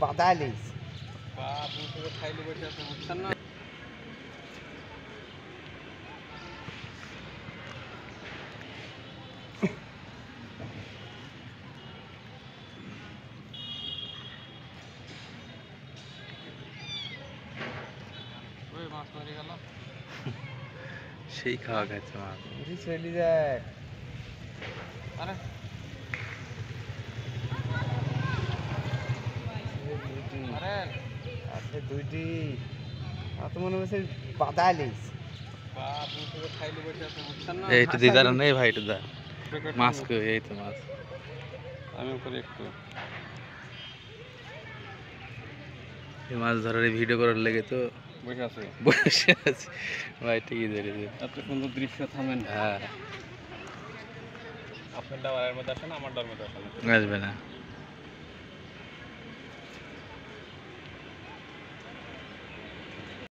বাদালিস বাবু থেকে খাইলে বসে আছে বুঝছেন না। ওই মাছ মারি গেল সেই খাওয়া খাচ্ছে মাছ চলে যায়। আরে আরে আছে দুইটি তো মনে হচ্ছে বাদালিস বাবু থেকে খাইলে বসে আছে বুঝছেন না। এইটু দিদার নেই ভাই একটু দা মাছ কই এই তো মাছ আমি করে একটু এই মাছ ধরার ভিডিও করার লেগে তো বসে আছে। বসে আছি ভাই ঠিকই ধরেছে এত সুন্দর দৃশ্য থামেন। হ্যাঁ আপনার ডাবারের মধ্যে আসেন আমার ডাবার মধ্যে আসেন। আসবে না